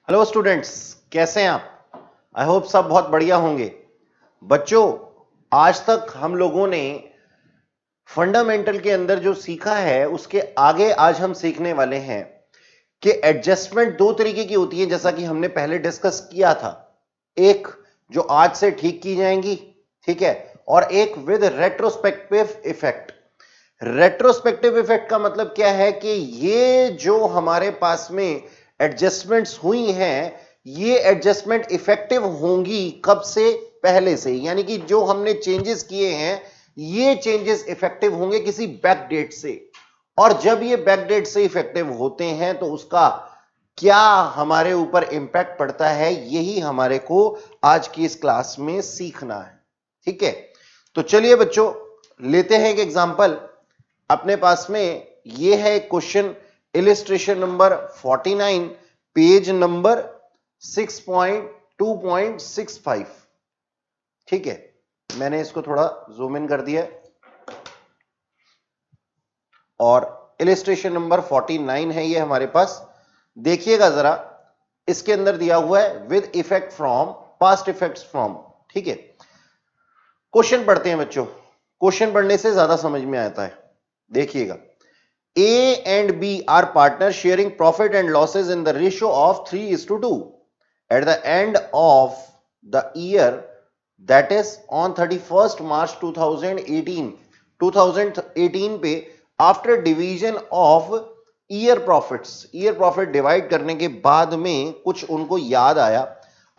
Hello students, कैसे हैं आप? आई होप सब बहुत बढ़िया होंगे। बच्चों, आज तक हम लोगों ने फंडामेंटल के अंदर जो सीखा है उसके आगे आज हम सीखने वाले हैं कि एडजस्टमेंट दो तरीके की होती है, जैसा कि हमने पहले डिस्कस किया था। एक जो आज से ठीक की जाएंगी, ठीक है, और एक with retrospective effect. Retrospective effect का मतलब क्या है कि ये जो हमारे पास में एडजस्टमेंट्स हुई हैं, ये एडजस्टमेंट इफेक्टिव होंगी कब से? पहले से, यानी कि जो हमने चेंजेस किए हैं ये चेंजेस इफेक्टिव होंगे किसी बैक डेट से। और जब ये बैक डेट से इफेक्टिव होते हैं तो उसका क्या हमारे ऊपर इंपैक्ट पड़ता है, यही हमारे को आज की इस क्लास में सीखना है। ठीक है, तो चलिए बच्चों लेते हैं एक एग्जांपल। अपने पास में ये है question, illustration number 49, page number 6.2.65। ठीक है, मैंने इसको थोड़ा जूम इन कर दिया और इलिस्ट्रेशन नंबर 49 है ये हमारे पास। देखिएगा जरा, इसके अंदर दिया हुआ है with effect from past effects from. ठीक है, क्वेश्चन पढ़ते हैं बच्चों, क्वेश्चन पढ़ने से ज्यादा समझ में आता है। देखिएगा, A and B are partners sharing profit and losses in the ratio of 3:2. At the end of the year, that is on 31st March 2018 पे after division of year profit divide करने के बाद में कुछ उनको याद आया।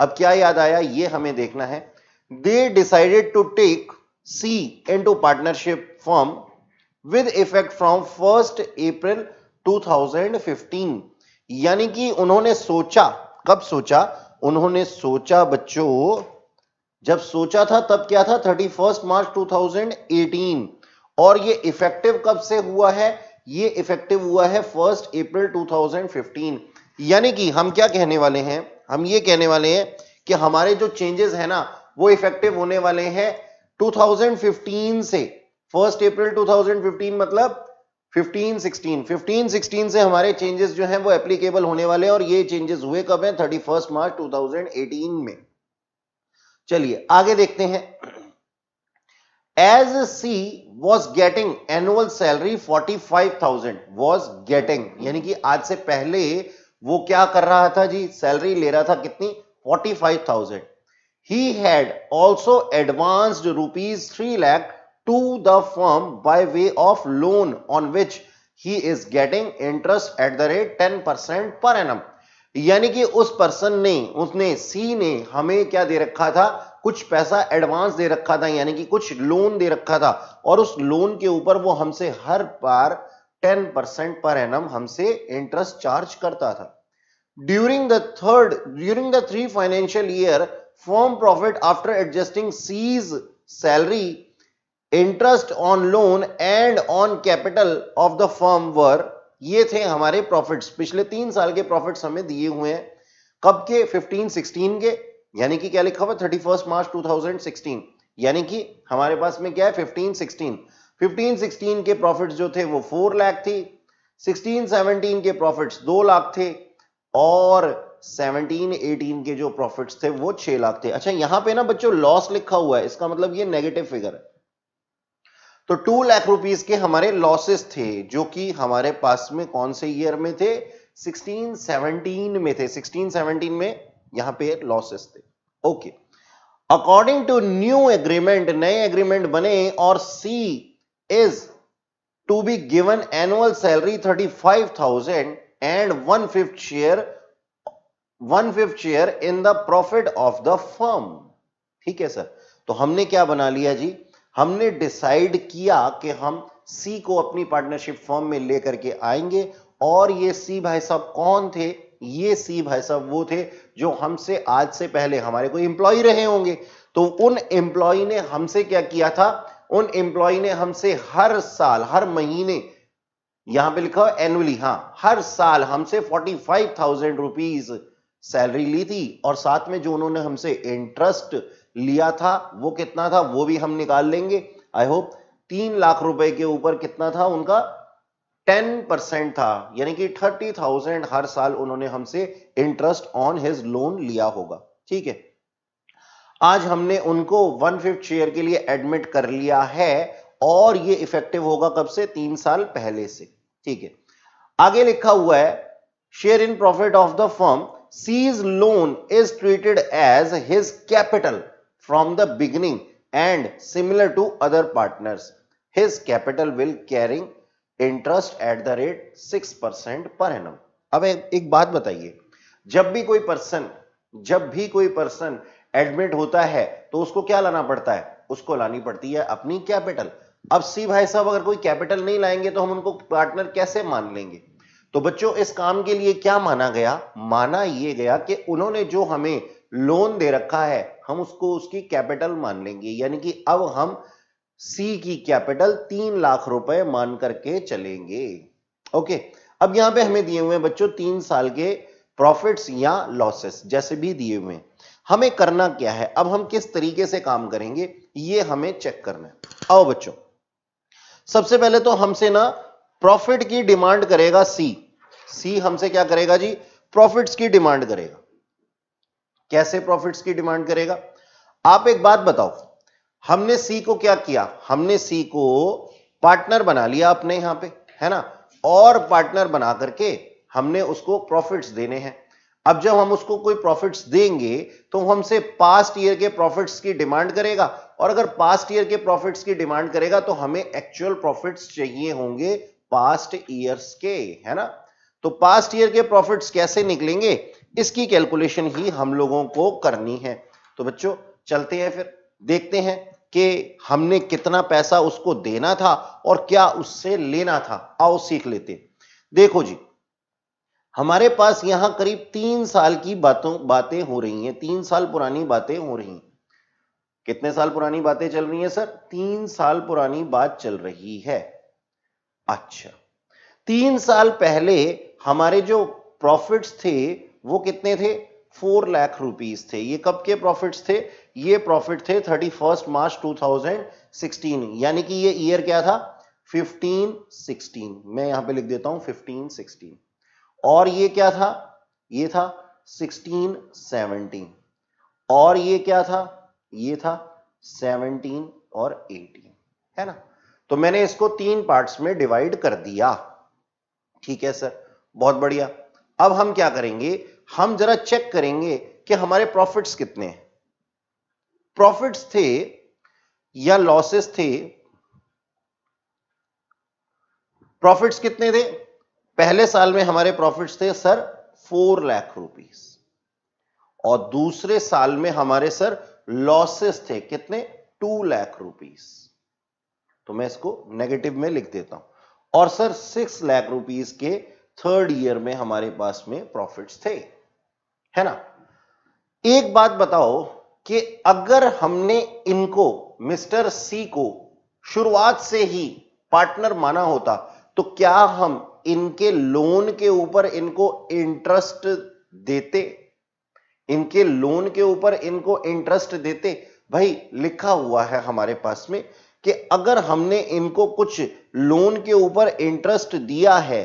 अब क्या याद आया ये हमें देखना है। They decided to take C into partnership firm with effect from 1st April 2015। यानी कि उन्होंने सोचा, कब सोचा? उन्होंने सोचा बच्चों, जब सोचा था तब क्या था? 31 मार्च 2018। और ये इफेक्टिव कब से हुआ है? ये इफेक्टिव हुआ है 1 अप्रैल 2015। यानी कि हम क्या कहने वाले हैं? हम ये कहने वाले हैं कि हमारे जो चेंजेस है ना वो इफेक्टिव होने वाले हैं 2015 से। 1 अप्रैल 2015 मतलब 15-16 से हमारे चेंजेस जो हैं वो एप्लीकेबल होने वाले हैं। और ये चेंजेस हुए कब हैं? 31 मार्च 2018 में। चलिए आगे देखते हैं। As C was getting annual salary 45,000, was getting यानी कि आज से पहले वो क्या कर रहा था जी? सैलरी ले रहा था कितनी? 45,000। He had also advanced rupees 3 lakh to the firm by way of loan on which he is getting interest at the rate 10% per annum। यानी कि उस पर्सन ने, उसने सी ने हमें क्या दे रखा था? कुछ पैसा एडवांस दे रखा था, यानी कि कुछ लोन दे रखा था। और उस लोन के ऊपर वो हमसे हर बार 10% पर एनम हमसे इंटरेस्ट चार्ज करता था। During the 3 financial year, firm profit after adjusting C's salary, interest on loan and on capital of the firm were, ये थे हमारे प्रॉफिट्स। पिछले 3 साल के प्रॉफिट्स हमें दिए हुए हैं। कब के? 15-16 के। यानी कि क्या लिखा हुआ? 31 मार्च 2016। यानी कि हमारे पास में क्या है? 15-16 के प्रॉफिट्स जो थे वो 4 लाख थी। 16-17 के प्रॉफिट्स 2 लाख थे और 17-18 के जो प्रॉफिट्स थे वो 6 लाख थे। अच्छा, यहां पे ना बच्चों लॉस लिखा हुआ है, इसका मतलब ये नेगेटिव फिगर है। तो 2 लाख रुपीस के हमारे लॉसेस थे, जो कि हमारे पास में कौन से ईयर में थे? 16-17 में थे। 16-17 में यहां पे लॉसेस थे। Okay, according to new agreement, नए एग्रीमेंट बने और C is to be given annual salary 35,000 and 1/5 share in the profit of the firm. ठीक है सर, तो हमने क्या बना लिया जी? हमने डिसाइड किया कि हम सी को अपनी पार्टनरशिप फर्म में लेकर के आएंगे। और ये सी भाई साहब कौन थे? ये सी भाई साहब वो थे जो हमसे आज से पहले हमारे कोई एम्प्लॉय रहे होंगे। तो उन एम्प्लॉय ने हमसे क्या किया था? उन एम्प्लॉय ने हमसे हर साल, हर महीने, यहां पे लिखा है एनुअली, हां, हर साल हमसे 45,000 रुपीज सैलरी ली थी। और साथ में जो उन्होंने हमसे इंटरेस्ट लिया था वो कितना था वो भी हम निकाल लेंगे। आई होप 3 लाख रुपए के ऊपर कितना था उनका? 10% था, यानी कि 30,000 हर साल उन्होंने हमसे इंटरेस्ट ऑन हिज लोन लिया होगा। ठीक है, आज हमने उनको 1/5 शेयर के लिए एडमिट कर लिया है और ये इफेक्टिव होगा कब से? 3 साल पहले से। ठीक है, आगे लिखा हुआ है share in profit of the firm C's loan is treated as his capital from the beginning and similar to other partners his capital will carrying interest at the rate 6% per annum. अब एक बात बताइए, जब भी कोई person admit होता है तो उसको क्या लाना पड़ता है? उसको लानी पड़ती है अपनी कैपिटल। अब सी भाई साहब अगर कोई कैपिटल नहीं लाएंगे तो हम उनको पार्टनर कैसे मान लेंगे? तो बच्चों इस काम के लिए क्या माना गया? माना यह गया कि उन्होंने जो हमें लोन दे रखा है हम उसको उसकी कैपिटल मान लेंगे, यानी कि अब हम सी की कैपिटल 3 लाख रुपए मान करके चलेंगे। ओके, अब यहां पे हमें दिए हुए हैं बच्चों 3 साल के प्रॉफिट्स या लॉसेस जैसे भी दिए हुए हैं। हमें करना क्या है, अब हम किस तरीके से काम करेंगे ये हमें चेक करना है। आओ बच्चों, सबसे पहले तो हमसे ना प्रॉफिट की डिमांड करेगा सी हमसे क्या करेगा जी? प्रॉफिट्स की डिमांड करेगा। कैसे प्रॉफिट्स की डिमांड करेगा? आप एक बात बताओ, हमने सी को क्या किया? हमने सी को पार्टनर बना लिया अपने यहां पे, है ना, और पार्टनर बना करके हमने उसको प्रॉफिट्स देने हैं। अब जब हम उसको कोई प्रॉफिट्स देंगे तो हमसे पास्ट ईयर के प्रॉफिट्स की डिमांड करेगा, और अगर पास्ट ईयर के प्रॉफिट्स की डिमांड करेगा तो हमें एक्चुअल प्रॉफिट्स चाहिए होंगे पास्ट ईयर्स के, है ना। तो पास्ट ईयर के प्रॉफिट्स कैसे निकलेंगे इसकी कैलकुलेशन ही हम लोगों को करनी है। तो बच्चों चलते हैं, फिर देखते हैं कि हमने कितना पैसा उसको देना था और क्या उससे लेना था। आओ सीख लेते हैं। देखो जी, हमारे पास यहां करीब 3 साल की बातें हो रही हैं, 3 साल पुरानी बातें हो रही हैं। कितने साल पुरानी बातें चल रही हैं सर? 3 साल पुरानी बात चल रही है। अच्छा, 3 साल पहले हमारे जो प्रॉफिट्स थे वो कितने थे? 4 लाख रुपीस थे। ये कब के प्रॉफिट्स थे? ये प्रॉफिट थे 31 मार्च 2016, यानी कि ये ईयर क्या था? 15-16। मैं यहां पे लिख देता हूं 15-16। और ये क्या था? ये था 16-17। और ये क्या था? ये था 17 और 18, है ना। तो मैंने इसको 3 पार्ट्स में डिवाइड कर दिया। ठीक है सर, बहुत बढ़िया। अब हम क्या करेंगे, हम जरा चेक करेंगे कि हमारे प्रॉफिट्स कितने हैं। प्रॉफिट्स थे या लॉसेस थे? प्रॉफिट्स कितने थे? पहले साल में हमारे प्रॉफिट्स थे सर 4 लाख रुपीस, और दूसरे साल में हमारे सर लॉसेस थे कितने? 2 लाख रुपीस। तो मैं इसको नेगेटिव में लिख देता हूं। और सर 6 लाख रुपीस के थर्ड ईयर में हमारे पास में प्रॉफिट्स थे, है ना। एक बात बताओ कि अगर हमने इनको मिस्टर सी को शुरुआत से ही पार्टनर माना होता तो क्या हम इनके लोन के ऊपर इनको इंटरेस्ट देते? इनके लोन के ऊपर इनको इंटरेस्ट देते? भाई लिखा हुआ है हमारे पास में कि अगर हमने इनको कुछ लोन के ऊपर इंटरेस्ट दिया है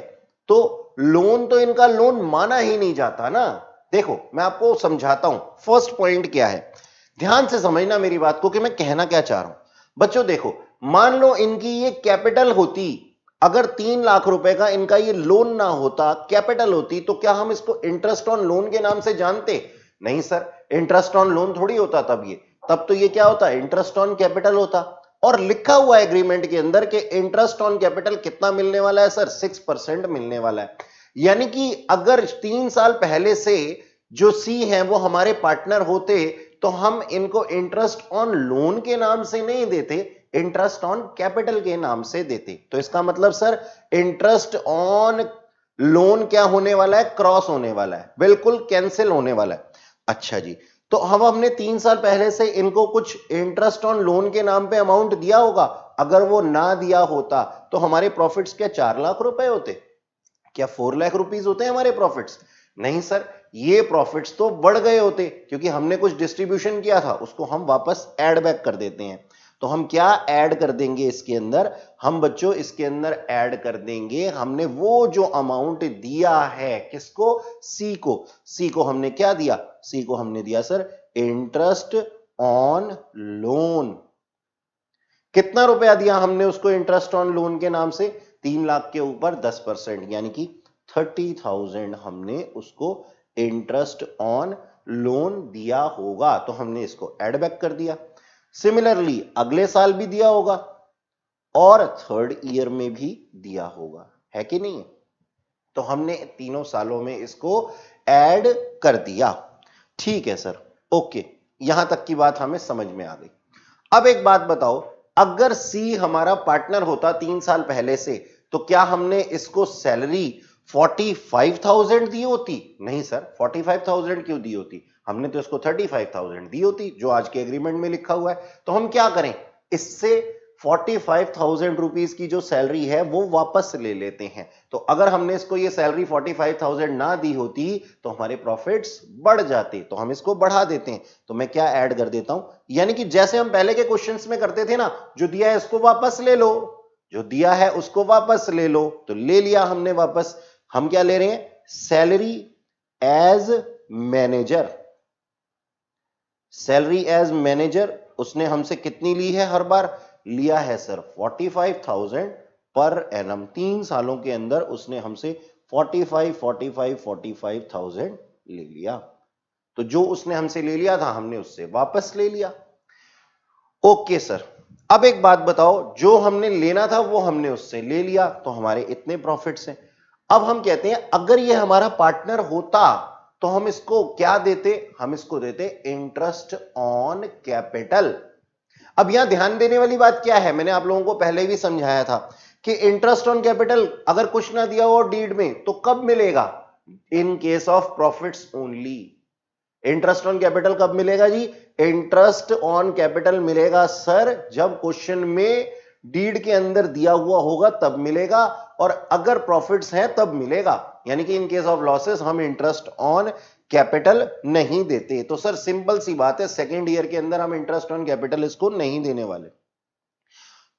तो लोन तो इनका लोन माना ही नहीं जाता ना। देखो मैं आपको समझाता हूं, फर्स्ट पॉइंट क्या है, ध्यान से समझना मेरी बात को कि मैं कहना क्या चाह रहा हूं। बच्चों देखो, मान लो इनकी ये कैपिटल होती, अगर 3 लाख रुपए का इनका ये लोन ना होता, कैपिटल होती, तो क्या हम इसको इंटरेस्ट ऑन लोन के नाम से जानते? नहीं सर, इंटरेस्ट ऑन लोन थोड़ी होता तब तो ये क्या होता? इंटरेस्ट ऑन कैपिटल होता। और लिखा हुआ एग्रीमेंट के अंदर कि इंटरेस्ट ऑन कैपिटल कितना मिलने वाला है सर? 6% मिलने वाला है। यानी कि अगर 3 साल पहले से जो सी हैं वो हमारे पार्टनर होते तो हम इनको इंटरेस्ट ऑन लोन के नाम से नहीं देते, इंटरेस्ट ऑन कैपिटल के नाम से देते। तो इसका मतलब सर इंटरेस्ट ऑन लोन क्या होने वाला है? क्रॉस होने वाला है, बिल्कुल कैंसिल होने वाला है। अच्छा जी, तो हमने 3 साल पहले से इनको कुछ इंटरेस्ट ऑन लोन के नाम पे अमाउंट दिया होगा। अगर वो ना दिया होता तो हमारे प्रॉफिट्स क्या 4 लाख रुपए होते? क्या 4 लाख रुपीस होते हैं हमारे प्रॉफिट्स? नहीं सर, ये प्रॉफिट्स तो बढ़ गए होते क्योंकि हमने कुछ डिस्ट्रीब्यूशन किया था, उसको हम वापस ऐड बैक कर देते हैं। तो हम क्या ऐड कर देंगे इसके अंदर, हम बच्चों इसके अंदर ऐड कर देंगे, हमने वो जो अमाउंट दिया है किसको, सी को, सी को हमने क्या दिया, सी को हमने दिया सर इंटरेस्ट ऑन लोन। कितना रुपया दिया हमने उसको इंटरेस्ट ऑन लोन के नाम से, 3 लाख के ऊपर 10%, यानी कि 30,000 हमने उसको इंटरेस्ट ऑन लोन दिया होगा, तो हमने इसको ऐड बैक कर दिया। सिमिलरली अगले साल भी दिया होगा और थर्ड ईयर में भी दिया होगा, है कि नहीं, तो हमने तीनों सालों में इसको ऐड कर दिया। ठीक है सर, ओके, यहां तक की बात हमें समझ में आ गई। अब एक बात बताओ, अगर सी हमारा पार्टनर होता 3 साल पहले से, तो क्या हमने इसको सैलरी 45,000 दी होती? नहीं सर, 45,000 क्यों दी होती, हमने तो इसको 35,000 दी होती जो आज के एग्रीमेंट में लिखा हुआ है। तो हम क्या करें, इससे 45,000 रुपीस की जो सैलरी है वो वापस ले लेते हैं। तो अगर हमने इसको ये सैलरी 45,000 ना दी होती तो हमारे प्रॉफिट्स बढ़ जाते, तो हम इसको बढ़ा देते हैं। तो मैं क्या ऐड कर देता हूं, यानी कि जैसे हम पहले के क्वेश्चंस में करते थे ना, जो दिया है इसको वापस ले लो, जो दिया है उसको वापस ले लो, तो ले लिया हमने वापस। हम क्या ले रहे हैं, salary as manager, salary as manager उसने हमसे कितनी ली है, हर बार लिया है सर 45,000 पर एनम, 3 सालों के अंदर उसने हमसे 45,000 ले लिया। तो जो उसने हमसे ले लिया था हमने उससे वापस ले लिया। ओके सर, अब एक बात बताओ, जो हमने लेना था वो हमने उससे ले लिया, तो हमारे इतने प्रॉफिट्स हैं। अब हम कहते हैं अगर ये हमारा पार्टनर होता तो हम इसको क्या देते, हम इसको देते इंटरेस्ट ऑन कैपिटल। अब यहां ध्यान देने वाली बात क्या है, मैंने आप लोगों को पहले भी समझाया था कि इंटरेस्ट ऑन कैपिटल अगर कुछ ना दिया हो डीड में तो कब मिलेगा, in case of profits only. Interest on capital कब मिलेगा जी, इंटरेस्ट ऑन कैपिटल मिलेगा सर जब क्वेश्चन में डीड के अंदर दिया हुआ होगा तब मिलेगा, और अगर प्रॉफिट्स हैं तब मिलेगा। यानी कि इन केस ऑफ लॉसेस हम इंटरेस्ट ऑन कैपिटल नहीं देते। तो सर सिंपल सी बात है, सेकेंड ईयर के अंदर हम इंटरेस्ट ऑन कैपिटल इसको नहीं देने वाले।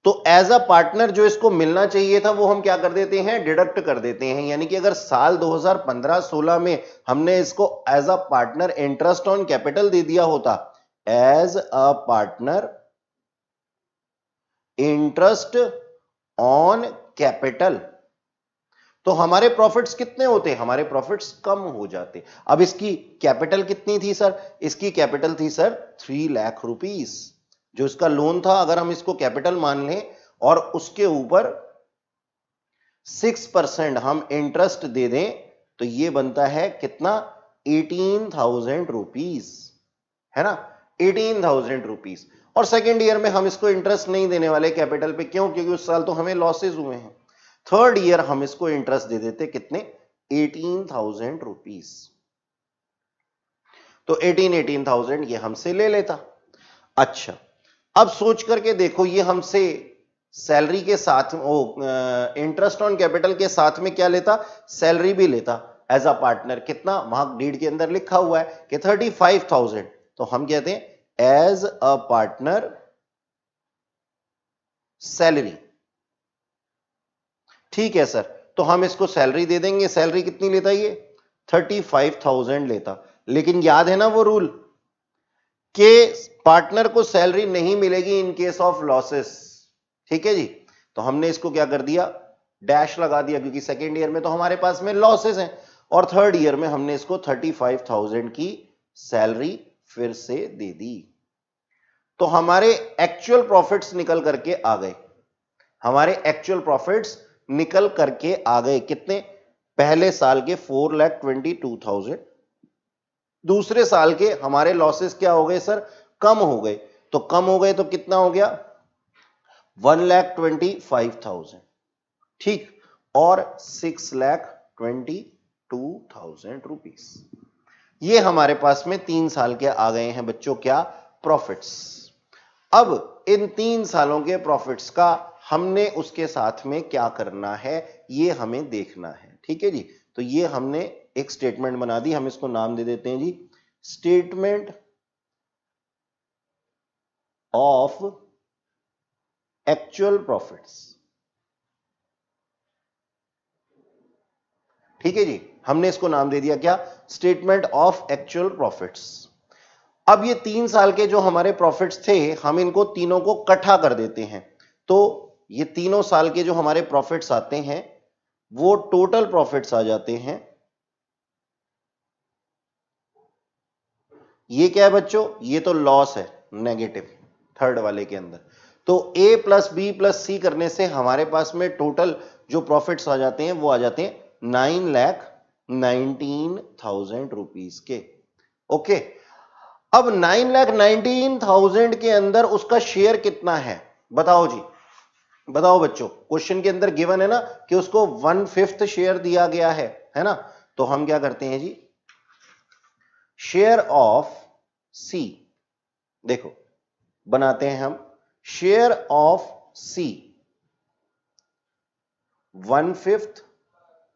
तो एज अ पार्टनर जो इसको मिलना चाहिए था वो हम क्या कर देते हैं, डिडक्ट कर देते हैं। यानी कि अगर साल 2015-16 में हमने इसको as a partner interest on capital दे दिया होता, as a partner interest on capital, तो हमारे प्रॉफिट्स कितने होते, हमारे प्रॉफिट्स कम हो जाते। अब इसकी कैपिटल कितनी थी सर, इसकी कैपिटल थी सर 3 लाख रुपीस, जो इसका लोन था अगर हम इसको कैपिटल मान लें और उसके ऊपर 6% हम इंटरेस्ट दे दें तो ये बनता है कितना, 18,000 रुपीस, है ना, 18,000 रुपीस। और सेकेंड ईयर में हम इसको इंटरेस्ट नहीं देने वाले कैपिटल पे, क्यों, क्योंकि उस साल तो हमें लॉसेज हुए हैं। थर्ड ईयर हम इसको इंटरेस्ट दे देते कितने, 18,000 रुपीस। तो 18,000 ये हमसे ले लेता। अच्छा, अब सोच करके देखो, ये हमसे सैलरी के साथ इंटरेस्ट ऑन कैपिटल के साथ में क्या लेता, सैलरी भी लेता एज अ पार्टनर। कितना, वहां डीड के अंदर लिखा हुआ है कि 35,000, तो हम कहते हैं एज अ पार्टनर सैलरी। ठीक है सर, तो हम इसको सैलरी दे देंगे। सैलरी कितनी लेता ये, 35,000 लेता। लेकिन याद है ना वो रूल कि पार्टनर को सैलरी नहीं मिलेगी इन केस ऑफ लॉसेस। ठीक है जी, तो हमने इसको क्या कर दिया, डैश लगा दिया, क्योंकि सेकेंड ईयर में तो हमारे पास में लॉसेस हैं, और थर्ड ईयर में हमने इसको 35,000 की सैलरी फिर से दे दी। तो हमारे एक्चुअल प्रॉफिट्स निकल करके आ गए, हमारे एक्चुअल प्रॉफिट्स निकल करके आ गए कितने, पहले साल के 4,22,000, दूसरे साल के हमारे लॉसेस क्या हो गए सर, कम हो गए। तो कम हो गए तो कितना हो गया, 1,25,000, ठीक, और 6,22,000 रुपीस। ये हमारे पास में 3 साल के आ गए हैं बच्चों, क्या, प्रॉफिट्स। अब इन 3 सालों के प्रॉफिट्स का हमने उसके साथ में क्या करना है ये हमें देखना है। ठीक है जी, तो ये हमने एक स्टेटमेंट बना दी, हम इसको नाम दे देते हैं जी स्टेटमेंट ऑफ एक्चुअल प्रॉफिट्स। ठीक है जी, हमने इसको नाम दे दिया क्या, स्टेटमेंट ऑफ एक्चुअल प्रॉफिट्स। अब ये 3 साल के जो हमारे प्रॉफिट्स थे, हम इनको तीनों को इकट्ठा कर देते हैं, तो ये तीनों साल के जो हमारे प्रॉफिट्स आते हैं वो टोटल प्रॉफिट्स आ जाते हैं। ये क्या है बच्चों, ये तो लॉस है, नेगेटिव, थर्ड वाले के अंदर। तो ए प्लस बी प्लस सी करने से हमारे पास में टोटल जो प्रॉफिट्स आ जाते हैं वो आ जाते हैं 9,19,000 रुपीस के। ओके, अब 9,19,000 के अंदर उसका शेयर कितना है, बताओ जी, बताओ बच्चों। क्वेश्चन के अंदर गिवन है ना कि उसको 1/5 शेयर दिया गया है ना। तो हम क्या करते हैं जी, शेयर ऑफ सी, देखो बनाते हैं हम, शेयर ऑफ सी 1/5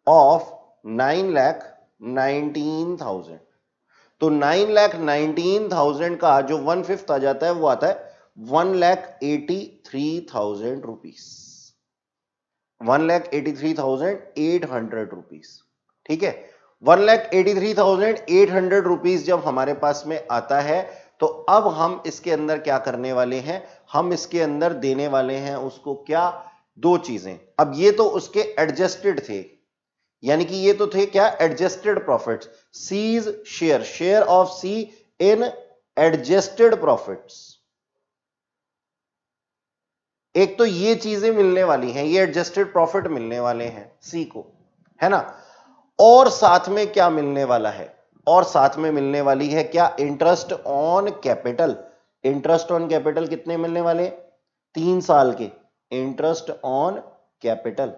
ऑफ 9,19,000। तो 9,19,000 का जो 1/5 आ जाता है वो आता है 1,83,000 रुपीस, 1,83,800 रुपीस। ठीक है, 1,83,800 रुपीस जब हमारे पास में आता है तो अब हम इसके अंदर क्या करने वाले हैं, हम इसके अंदर देने वाले हैं उसको क्या, दो चीजें। अब ये तो उसके एडजस्टेड थे, यानी कि ये तो थे क्या, adjusted profits, C's share, share of C in adjusted profits. एक तो ये चीजें मिलने वाली हैं, ये एडजस्टेड प्रॉफिट मिलने वाले हैं सी को, है ना। और साथ में क्या मिलने वाला है, और साथ में मिलने वाली है क्या, interest on capital. Interest on capital कितने मिलने वाले, 3 साल के इंटरेस्ट ऑन कैपिटल।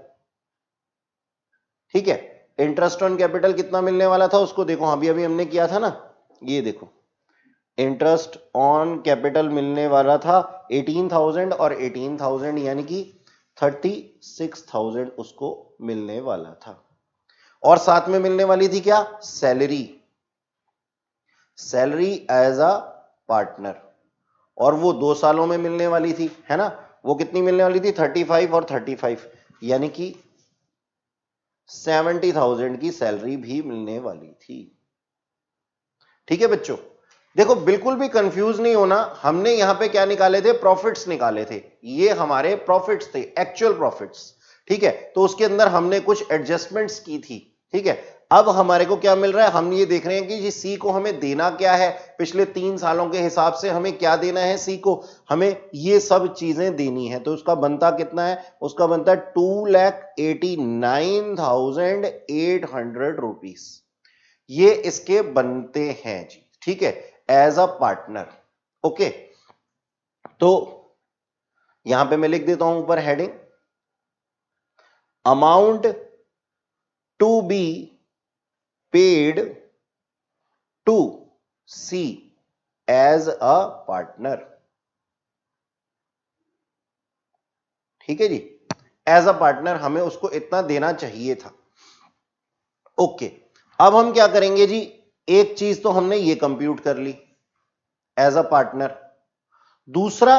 ठीक है, इंटरेस्ट ऑन कैपिटल कितना मिलने वाला था उसको देखो, अभी अभी हमने किया था ना, ये देखो इंटरेस्ट ऑन कैपिटल मिलने वाला था 18,000 और 18,000 यानी कि 36,000 उसको मिलने वाला था। और साथ में मिलने वाली थी क्या, salary, salary as a partner, और वो 2 सालों में मिलने वाली थी, है ना। वो कितनी मिलने वाली थी, 35 और 35, यानी कि 70,000 की सैलरी भी मिलने वाली थी। ठीक है बच्चों, देखो बिल्कुल भी कंफ्यूज नहीं होना, हमने यहां पे क्या निकाले थे, प्रॉफिट्स निकाले थे, ये हमारे प्रॉफिट्स थे, एक्चुअल प्रॉफिट्स। ठीक है, तो उसके अंदर हमने कुछ एडजस्टमेंट्स की थी। ठीक है, अब हमारे को क्या मिल रहा है, हम ये देख रहे हैं कि जी सी को हमें देना क्या है, पिछले 3 सालों के हिसाब से हमें क्या देना है सी को, हमें ये सब चीजें देनी है। तो उसका बनता कितना है, उसका बनता है 2,89,800 रुपीस, ये इसके बनते हैं जी। ठीक है, एज अ पार्टनर। ओके, तो यहां पे मैं लिख देता हूं ऊपर heading, amount to be paid to C as a partner. ठीक है जी, एज अ पार्टनर हमें उसको इतना देना चाहिए था। ओके, अब हम क्या करेंगे जी, एक चीज तो हमने ये कंप्यूट कर ली एज अ पार्टनर, दूसरा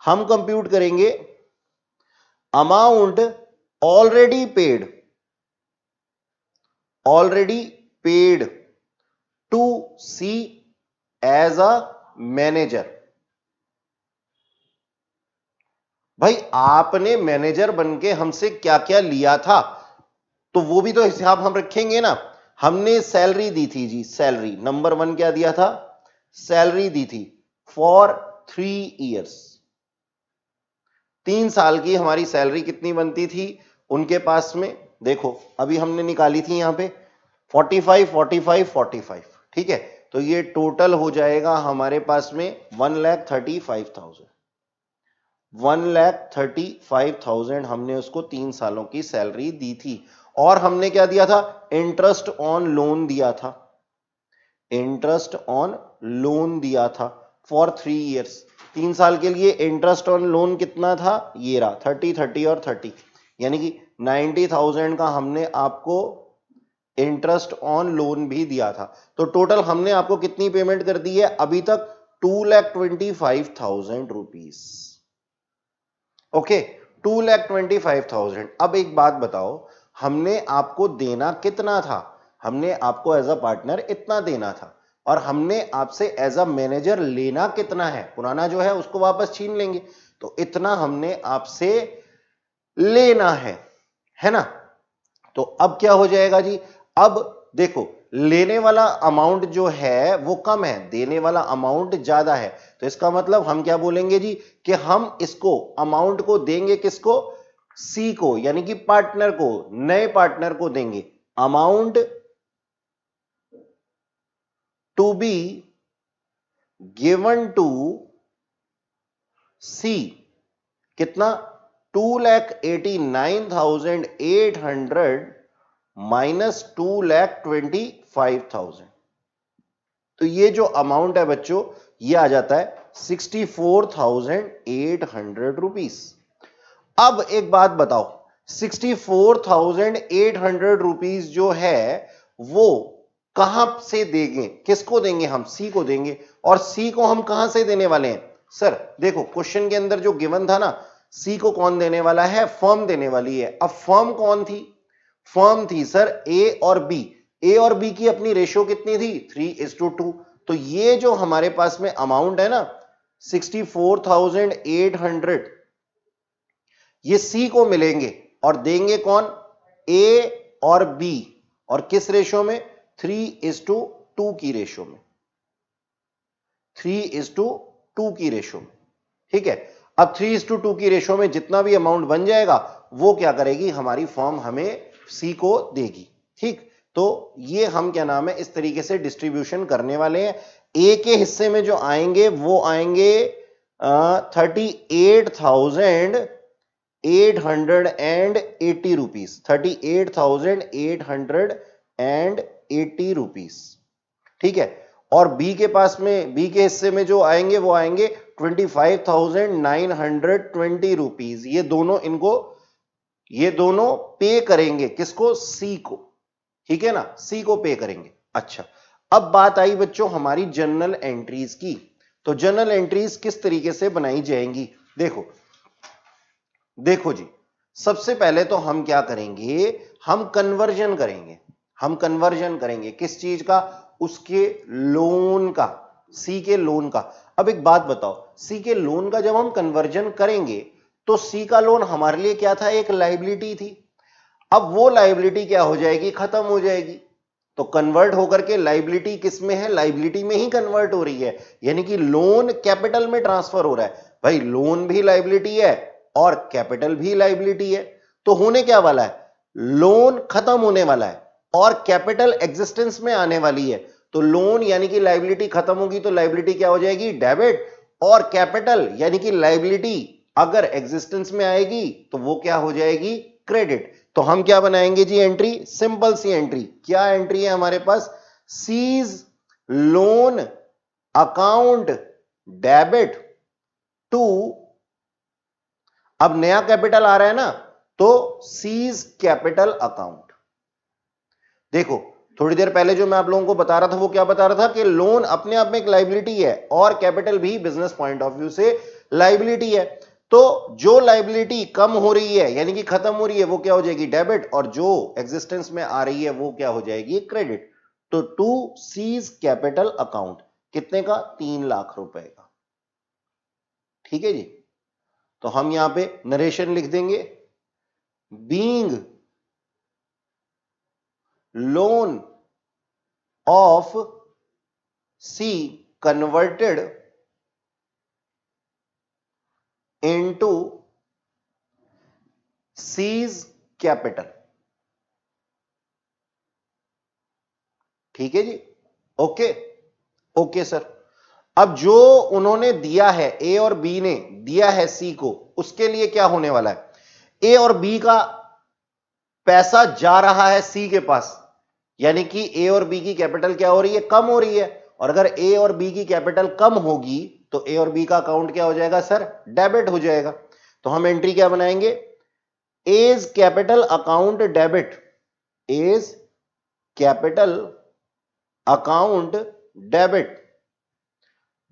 हम कंप्यूट करेंगे amount already paid to C as a manager. भाई आपने मैनेजर बनके हमसे क्या क्या लिया था, तो वो भी तो हिसाब हम रखेंगे ना। हमने सैलरी दी थी जी, सैलरी नंबर 1 क्या दिया था, सैलरी दी थी फॉर 3 इयर्स, 3 साल की हमारी सैलरी कितनी बनती थी उनके पास में, देखो अभी हमने निकाली थी यहां पे 45 45 45। ठीक है, तो ये टोटल हो जाएगा हमारे पास में 1,35,000, 1,35,000 हमने उसको 3 सालों की सैलरी दी थी। और हमने क्या दिया था, इंटरेस्ट ऑन लोन दिया था, इंटरेस्ट ऑन लोन दिया था फॉर 3 इयर्स, 3 साल के लिए इंटरेस्ट ऑन लोन कितना था, ये रहा 30 30 और 30, यानी कि 90,000 का हमने आपको इंटरेस्ट ऑन लोन भी दिया था। तो टोटल हमने आपको कितनी पेमेंट कर दी है अभी तक, 2,25,000 रुपीस। ओके, 2,25,000। अब एक बात बताओ, हमने आपको देना कितना था? हमने आपको एज अ पार्टनर इतना देना था, और हमने आपसे एज अ मैनेजर लेना कितना है? पुराना जो है उसको वापस छीन लेंगे, तो इतना हमने आपसे लेना है ना? तो अब क्या हो जाएगा जी? अब देखो, लेने वाला अमाउंट जो है वो कम है, देने वाला अमाउंट ज्यादा है, तो इसका मतलब हम क्या बोलेंगे जी कि हम इसको अमाउंट को देंगे किसको? सी को, यानी कि पार्टनर को, नए पार्टनर को देंगे। Amount to be given to C कितना? 2,89,800 माइनस 2,25,000। तो ये जो अमाउंट है बच्चों, ये आ जाता है 64,800 रुपीस। अब एक बात बताओ, 64,800 रुपीस जो है वो कहां से देंगे? किसको देंगे? हम सी को देंगे। और सी को हम कहां से देने वाले हैं? सर देखो, क्वेश्चन के अंदर जो गिवन था ना, सी को कौन देने वाला है? फर्म देने वाली है। अब फर्म कौन थी? फर्म थी सर ए और बी। ए और बी की अपनी रेशियो कितनी थी? 3:2। तो ये जो हमारे पास में अमाउंट है ना 64,800, ये सी को मिलेंगे और देंगे कौन? ए और बी। और किस रेशियो में? 3:2 की रेशियो में। 3:2 की रेशियो में, ठीक है। अब 3:2 की रेशियो में जितना भी अमाउंट बन जाएगा वो क्या करेगी? हमारी फर्म हमें सी को देगी, ठीक। तो ये हम क्या नाम है, इस तरीके से डिस्ट्रीब्यूशन करने वाले हैं। ए के हिस्से में जो आएंगे वो आएंगे 38,880 रुपीस। 38,880 रुपीस, ठीक है। और बी के पास में, बी के हिस्से में जो आएंगे वो आएंगे 25,920 रुपीस। ये दोनों इनको, ये दोनों पे करेंगे किसको? सी को, ठीक है ना, सी को पे करेंगे। अच्छा, अब बात आई बच्चों हमारी जर्नल एंट्रीज की। तो जर्नल एंट्रीज किस तरीके से बनाई जाएंगी? देखो देखो जी, सबसे पहले तो हम क्या करेंगे? हम कन्वर्जन करेंगे। हम कन्वर्जन करेंगे किस चीज का? उसके लोन का, सी के लोन का। अब एक बात बताओ, सी के लोन का जब हम कन्वर्जन करेंगे तो सी का लोन हमारे लिए क्या था? एक लायबिलिटी थी। अब वो लायबिलिटी क्या हो जाएगी? खत्म हो जाएगी। तो कन्वर्ट होकर के लायबिलिटी किस में है? लायबिलिटी में ही कन्वर्ट हो रही है, यानी कि लोन कैपिटल में ट्रांसफर हो रहा है। भाई लोन भी लायबिलिटी है और कैपिटल भी लायबिलिटी है, तो होने क्या वाला है? लोन खत्म होने वाला है और कैपिटल एग्जिस्टेंस में आने वाली है। तो लोन यानी कि लायबिलिटी खत्म होगी तो लायबिलिटी क्या हो जाएगी? डेबिट। और कैपिटल यानी कि लायबिलिटी अगर एग्जिस्टेंस में आएगी तो वो क्या हो जाएगी? क्रेडिट। तो हम क्या बनाएंगे जी? Entry, simple C entry. क्या एंट्री है हमारे पास? C's loan account debit to, अब नया कैपिटल आ रहा है ना, तो सीज कैपिटल अकाउंट। देखो थोड़ी देर पहले जो मैं आप लोगों को बता रहा था वो क्या बता रहा था कि लोन अपने आप में एक लायबिलिटी है और कैपिटल भी बिजनेस पॉइंट ऑफ व्यू से लायबिलिटी है। तो जो लायबिलिटी कम हो रही है यानी कि खत्म हो रही है वो क्या हो जाएगी? डेबिट। और जो एग्जिस्टेंस में आ रही है वो क्या हो जाएगी? क्रेडिट। तो टू सीज कैपिटल अकाउंट कितने का? 3 लाख रुपए का, ठीक है जी। तो हम यहां पे नरेशन लिख देंगे, being loan of C converted into C's capital, ठीक है जी। Okay, okay sir. अब जो उन्होंने दिया है, ए और बी ने दिया है सी को, उसके लिए क्या होने वाला है? ए और बी का पैसा जा रहा है सी के पास, यानी कि ए और बी की कैपिटल क्या हो रही है? कम हो रही है। और अगर ए और बी की कैपिटल कम होगी तो ए और बी का अकाउंट क्या हो जाएगा सर? डेबिट हो जाएगा। तो हम एंट्री क्या बनाएंगे? A's capital account debit, A's capital account debit,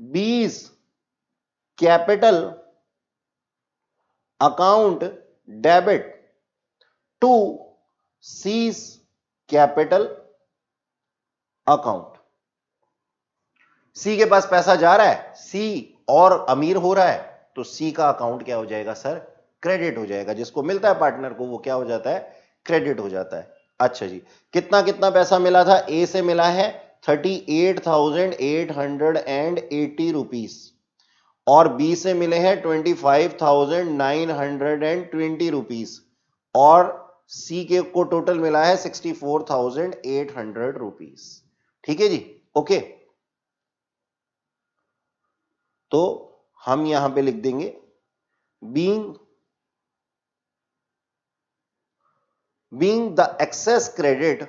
B's capital account debit to C's capital account. C के पास पैसा जा रहा है, सी और अमीर हो रहा है, तो सी का अकाउंट क्या हो जाएगा सर, क्रेडिट हो जाएगा। जिसको मिलता है पार्टनर को वो क्या हो जाता है, क्रेडिट हो जाता है। अच्छा जी, कितना कितना पैसा मिला था, ए से मिला है 38,880 रुपीस और बी से मिले हैं 25,920 रुपीस और सी के को टोटल मिला है 64,800 रुपीस। ठीक है जी, ओके। तो हम यहां पे लिख देंगे being the excess credit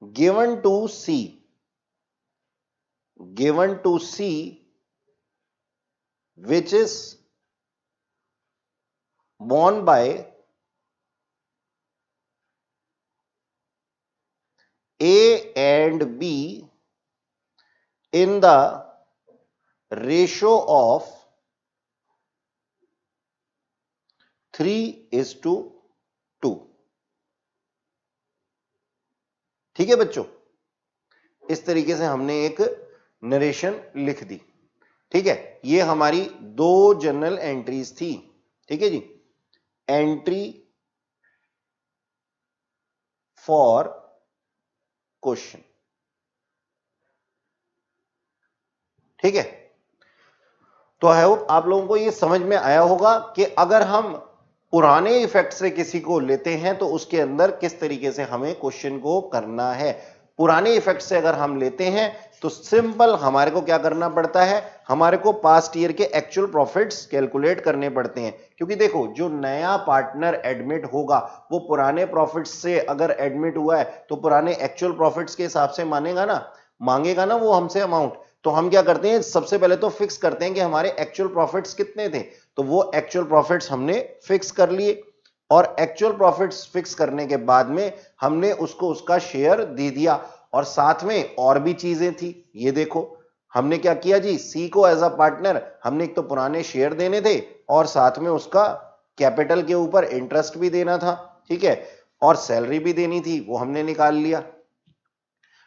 given to C which is borne by A and B in the ratio of 3:2। ठीक है बच्चों, इस तरीके से हमने एक नरेशन लिख दी। ठीक है, ये हमारी दो जनरल एंट्रीज थी। ठीक है जी, एंट्री फॉर क्वेश्चन। ठीक है, तो आई होप आप लोगों को ये समझ में आया होगा कि अगर हम पुराने इफेक्ट से किसी को लेते हैं तो उसके अंदर किस तरीके से हमें क्वेश्चन को करना है। पुराने इफेक्ट से अगर हम लेते हैं तो सिंपल हमारे को क्या करना पड़ता है, हमारे को पास्ट ईयर के एक्चुअल प्रॉफिट्स कैलकुलेट करने पड़ते हैं। क्योंकि देखो, जो नया पार्टनर एडमिट होगा वो पुराने प्रॉफिट्स से अगर एडमिट हुआ है तो पुराने एक्चुअल प्रॉफिट्स के हिसाब से मांगेगा ना वो हमसे अमाउंट। तो हम क्या करते हैं, सबसे पहले तो फिक्स करते हैं कि हमारे एक्चुअल प्रॉफिट्स कितने थे, तो वो एक्चुअल प्रॉफिट्स हमने फिक्स कर लिए और एक्चुअल प्रॉफिट्स फिक्स करने के बाद में हमने उसको उसका शेयर दे दिया। और साथ में और भी चीजें थी, ये देखो हमने क्या किया जी, सी को एज अ पार्टनर हमने एक तो पुराने शेयर देने थे और साथ में उसका कैपिटल के ऊपर इंटरेस्ट भी देना था। ठीक है, और सैलरी भी देनी थी, वो हमने निकाल लिया।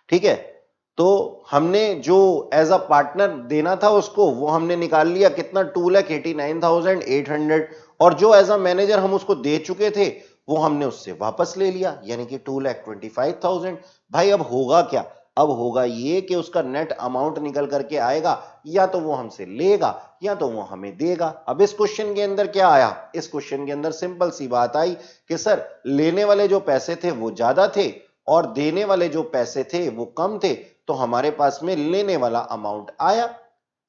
ठीक है, तो हमने जो एज अ पार्टनर देना था उसको वो हमने निकाल लिया, कितना 2,89,800 और जो एज अ मैनेजर हम उसको दे चुके थे वो हमने उससे वापस ले लिया, यानी कि 2,25,000। भाई अब होगा क्या, अब होगा ये कि उसका नेट अमाउंट निकल करके आएगा, या तो वो हमसे लेगा या तो वो हमें देगा। अब इस क्वेश्चन के अंदर क्या आया, इस क्वेश्चन के अंदर सिंपल सी बात आई कि सर लेने वाले जो पैसे थे वो ज्यादा थे और देने वाले जो पैसे थे वो कम थे, तो हमारे पास में लेने वाला अमाउंट आया।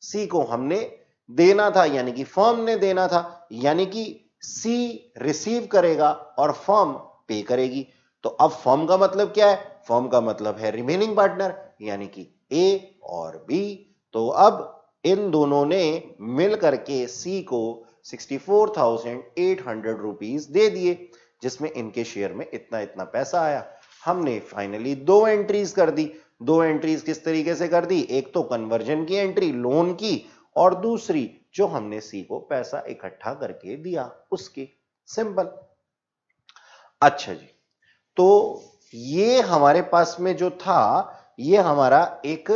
सी को हमने देना था यानी कि फर्म ने देना था, यानी कि सी रिसीव करेगा और फर्म पे करेगी। तो अब फर्म का मतलब क्या है, फर्म का मतलब है रिमेनिंग पार्टनर यानी कि ए और बी। तो अब इन दोनों ने मिल करके सी को 64,800 रुपीस दे दिए, जिसमें इनके शेयर में इतना इतना पैसा आया। हमने फाइनली दो एंट्रीज कर दी। दो एंट्रीज किस तरीके से कर दी, एक तो कन्वर्जन की एंट्री लोन की और दूसरी जो हमने सी को पैसा इकट्ठा करके दिया उसकी, सिंपल। अच्छा जी, तो ये हमारे पास में जो था ये हमारा एक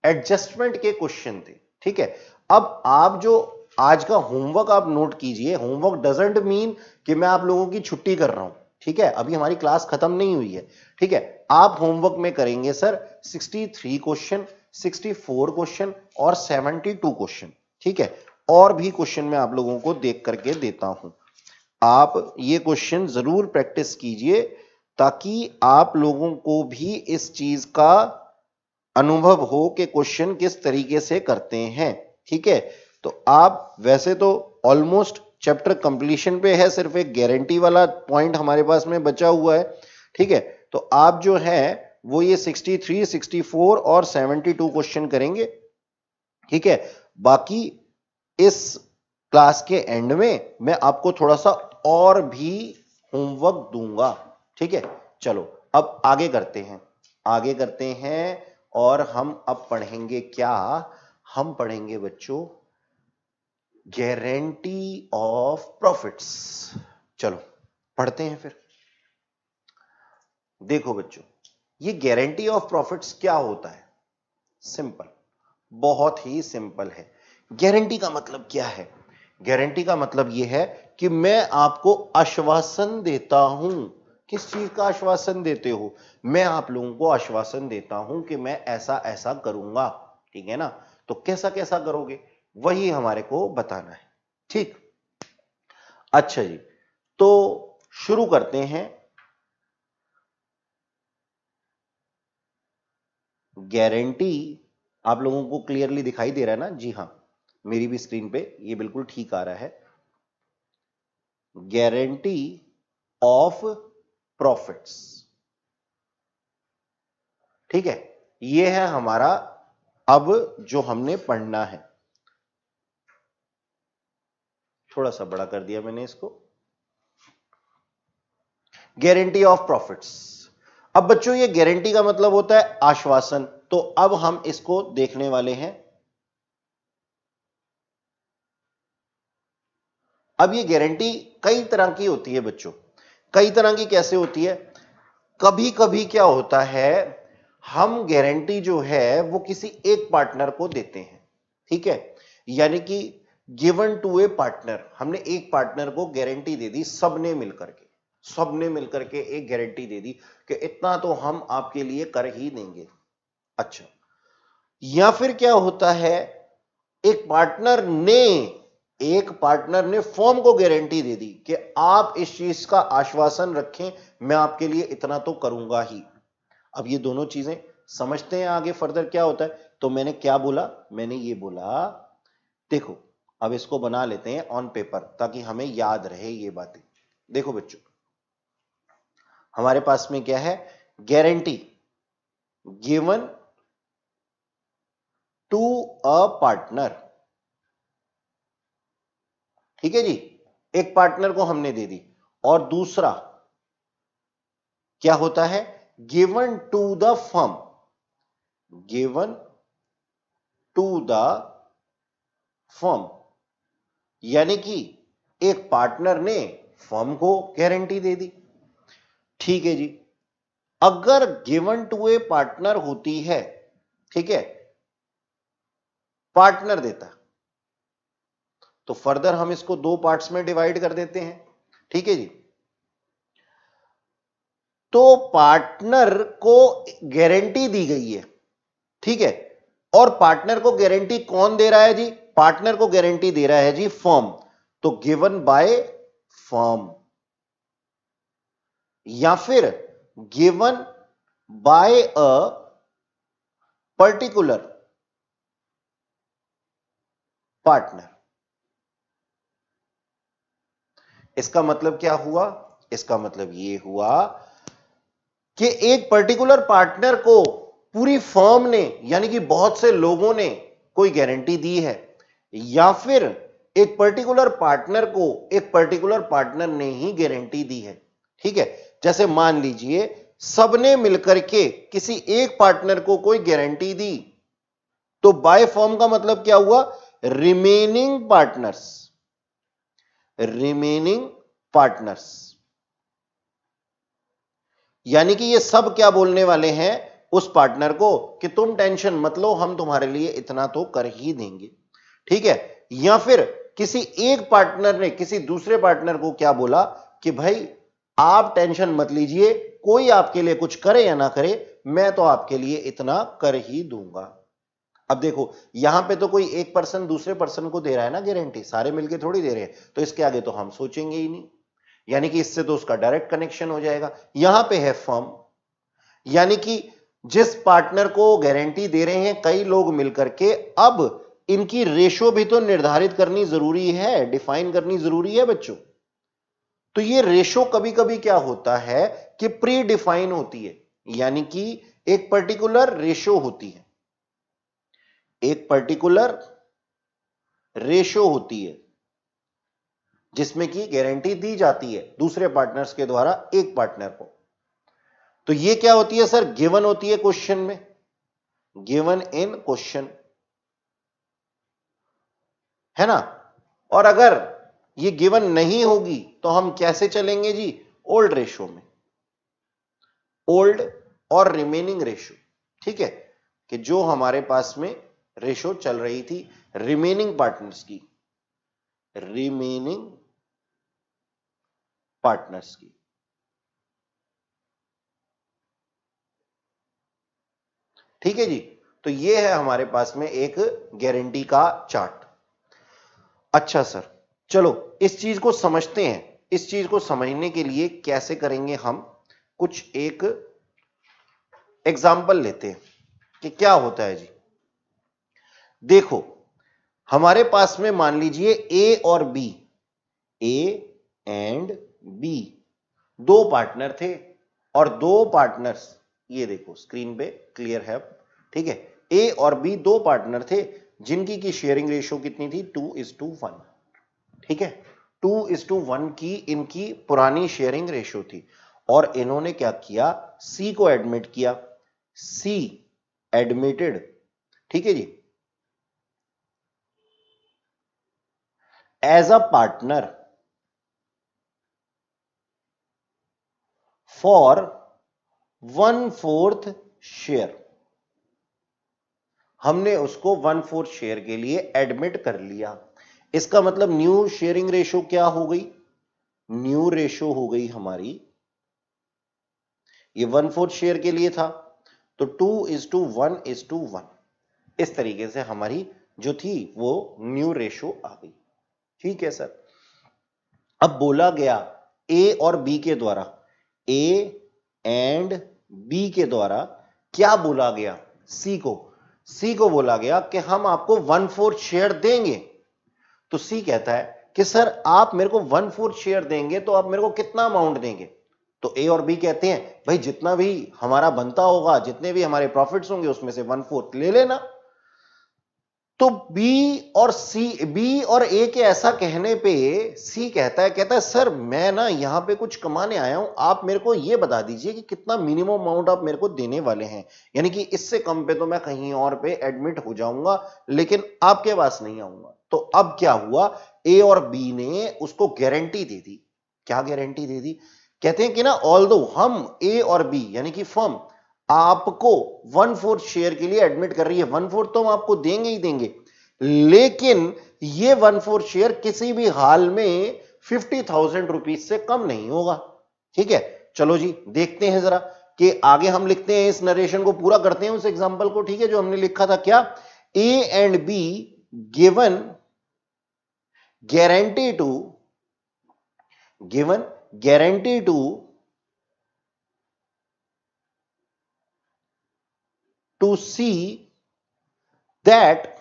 एडजस्टमेंट के क्वेश्चन थे। ठीक है, अब आप जो आज का होमवर्क आप नोट कीजिए, होमवर्क डजंट मीन कि मैं आप लोगों की छुट्टी कर रहा हूं। ठीक है, अभी हमारी क्लास खत्म नहीं हुई है। ठीक है, आप होमवर्क में करेंगे सर 63 क्वेश्चन, 64 क्वेश्चन और 72 क्वेश्चन। ठीक है, और भी क्वेश्चन मैं आप लोगों को देख करके देता हूं, आप ये क्वेश्चन जरूर प्रैक्टिस कीजिए ताकि आप लोगों को भी इस चीज का अनुभव हो कि क्वेश्चन किस तरीके से करते हैं। ठीक है, तो आप वैसे तो ऑलमोस्ट चैप्टर कंप्लीशन पे है, सिर्फ एक गारंटी वाला पॉइंट हमारे पास में बचा हुआ है। ठीक है, तो आप जो है वो ये 63, 64 और 72 क्वेश्चन करेंगे। ठीक है, बाकी इस क्लास के एंड में मैं आपको थोड़ा सा और भी होमवर्क दूंगा। ठीक है, चलो अब आगे करते हैं और हम अब पढ़ेंगे क्या, हम पढ़ेंगे बच्चों गारंटी ऑफ प्रॉफिट्स। चलो पढ़ते हैं फिर। देखो बच्चों, ये गारंटी ऑफ प्रॉफिट्स क्या होता है? सिंपल, बहुत ही सिंपल है। गारंटी का मतलब क्या है? गारंटी का मतलब यह है कि मैं आपको आश्वासन देता हूं। किस चीज का आश्वासन देते हो? मैं आप लोगों को आश्वासन देता हूं कि मैं ऐसा ऐसा करूंगा, ठीक है ना? तो कैसा कैसा करोगे, वही हमारे को बताना है, ठीक? अच्छा जी, तो शुरू करते हैं। गारंटी आप लोगों को क्लियरली दिखाई दे रहा है ना? जी हां, मेरी भी स्क्रीन पे ये बिल्कुल ठीक आ रहा है। गारंटी ऑफ प्रॉफिट्स, ठीक है? ये है हमारा अब जो हमने पढ़ना है। थोड़ा सा बड़ा कर दिया मैंने इसको। Guarantee of profits. अब बच्चों ये गारंटी का मतलब होता है आश्वासन। तो अब हम इसको देखने वाले हैं। अब ये गारंटी कई तरह की होती है बच्चों। कई तरह की कैसे होती है? कभी कभी क्या होता है, हम गारंटी जो है वो किसी एक पार्टनर को देते हैं, ठीक है? यानी कि गिवन टू ए पार्टनर, हमने एक पार्टनर को गारंटी दे दी, सबने मिलकर के एक गारंटी दे दी कि इतना तो हम आपके लिए कर ही देंगे। अच्छा, या फिर क्या होता है, एक पार्टनर ने फर्म को गारंटी दे दी कि आप इस चीज का आश्वासन रखें, मैं आपके लिए इतना तो करूंगा ही। अब ये दोनों चीजें समझते हैं आगे फर्दर क्या होता है। तो मैंने क्या बोला? मैंने ये बोला, देखो अब इसको बना लेते हैं ऑन पेपर ताकि हमें याद रहे ये बातें। देखो बच्चों, हमारे पास में क्या है? Guarantee given to a partner, ठीक है जी? एक पार्टनर को हमने दे दी। और दूसरा क्या होता है? Given to the firm, given to the firm, यानी कि एक पार्टनर ने फर्म को गारंटी दे दी, ठीक है जी? अगर गिवन टू ए पार्टनर होती है, ठीक है, पार्टनर देता, तो फर्दर हम इसको दो पार्ट्स में डिवाइड कर देते हैं, ठीक है जी? तो पार्टनर को गारंटी दी गई है, ठीक है? और पार्टनर को गारंटी कौन दे रहा है जी? पार्टनर को गारंटी दे रहा है जी फर्म। तो गिवन बाय फर्म, या फिर given by a particular partner. इसका मतलब क्या हुआ? इसका मतलब यह हुआ कि एक पर्टिकुलर पार्टनर को पूरी फर्म ने, यानी कि बहुत से लोगों ने कोई गारंटी दी है, या फिर एक पर्टिकुलर पार्टनर को एक पर्टिकुलर पार्टनर ने ही गारंटी दी है, ठीक है? जैसे मान लीजिए सबने मिलकर के किसी एक पार्टनर को कोई गारंटी दी, तो बाय फर्म का मतलब क्या हुआ? रिमेनिंग पार्टनर्स, रिमेनिंग पार्टनर्स, यानी कि ये सब क्या बोलने वाले हैं उस पार्टनर को कि तुम टेंशन मत लो, हम तुम्हारे लिए इतना तो कर ही देंगे, ठीक है? या फिर किसी एक पार्टनर ने किसी दूसरे पार्टनर को क्या बोला कि भाई आप टेंशन मत लीजिए, कोई आपके लिए कुछ करे या ना करे, मैं तो आपके लिए इतना कर ही दूंगा। अब देखो यहां पे तो कोई एक पर्सन दूसरे पर्सन को दे रहा है ना गारंटी, सारे मिलके थोड़ी दे रहे हैं, तो इसके आगे तो हम सोचेंगे ही नहीं, यानी कि इससे तो उसका डायरेक्ट कनेक्शन हो जाएगा। यहां पे है फर्म, यानी कि जिस पार्टनर को गारंटी दे रहे हैं कई लोग मिलकर के, अब इनकी रेशो भी तो निर्धारित करनी जरूरी है, डिफाइन करनी जरूरी है बच्चों। तो ये रेशो कभी कभी क्या होता है कि प्री डिफाइन होती है, यानी कि एक पर्टिकुलर रेशो होती है, एक पर्टिकुलर रेशो होती है जिसमें कि गारंटी दी जाती है दूसरे पार्टनर्स के द्वारा एक पार्टनर को। तो ये क्या होती है सर? गिवन होती है क्वेश्चन में, गिवन इन क्वेश्चन, है ना। और अगर ये गिवन नहीं होगी तो हम कैसे चलेंगे जी, ओल्ड रेशो में, ओल्ड और रिमेनिंग रेशो, ठीक है, कि जो हमारे पास में रेशो चल रही थी रिमेनिंग पार्टनर्स की, रिमेनिंग पार्टनर्स की। ठीक है जी, तो ये है हमारे पास में एक गारंटी का चार्ट। अच्छा सर, चलो इस चीज को समझते हैं। इस चीज को समझने के लिए कैसे करेंगे हम, कुछ एक एग्जाम्पल लेते हैं कि क्या होता है जी। देखो हमारे पास में मान लीजिए ए और बी, ए एंड बी दो पार्टनर थे, और दो पार्टनर्स, ये देखो स्क्रीन पे क्लियर है, ठीक है, ए और बी दो पार्टनर थे जिनकी की शेयरिंग रेशियो कितनी थी, 2:1। ठीक है, 2:1 की इनकी पुरानी शेयरिंग रेशियो थी, और इन्होंने क्या किया, सी को एडमिट किया, सी एडमिटेड, ठीक है जी, as a partner for 1/4 share. हमने उसको 1/4 शेयर के लिए एडमिट कर लिया। इसका मतलब न्यू शेयरिंग रेशो क्या हो गई, न्यू रेशो हो गई हमारी, ये 1/4 शेयर के लिए था, तो 2:1:1 इस तरीके से हमारी जो थी वो न्यू रेशो आ गई। ठीक है सर, अब बोला गया ए और बी के द्वारा, ए एंड बी के द्वारा क्या बोला गया, सी को बोला गया कि हम आपको 1/4 शेयर देंगे। तो सी कहता है कि सर आप मेरे को 1/4 शेयर देंगे तो आप मेरे को कितना अमाउंट देंगे। तो ए और बी कहते हैं भाई जितना भी हमारा बनता होगा, जितने भी हमारे प्रॉफिट्स होंगे उसमें से 1/4 ले लेना। तो बी और ए के ऐसा कहने पे सी कहता है सर मैं ना यहां पे कुछ कमाने आया हूं, आप मेरे को ये बता दीजिए कि कितना मिनिमम अमाउंट आप मेरे को देने वाले हैं, यानी कि इससे कम पे तो मैं कहीं और पे एडमिट हो जाऊंगा, लेकिन आपके पास नहीं आऊंगा। तो अब क्या हुआ, ए और बी ने उसको गारंटी दे दी। क्या गारंटी दे दी, कहते हैं कि ना ऑल्दो हम ए और बी यानी कि फर्म आपको 1/4 शेयर के लिए एडमिट कर रही है, 1/4 तो हम आपको देंगे ही देंगे, लेकिन ये 1/4 शेयर किसी भी हाल में 50,000 रुपीज से कम नहीं होगा। ठीक है, चलो जी देखते हैं जरा कि आगे हम लिखते हैं, इस नरेशन को पूरा करते हैं उस एग्जांपल को, ठीक है, जो हमने लिखा था। क्या, A and B given guarantee to see that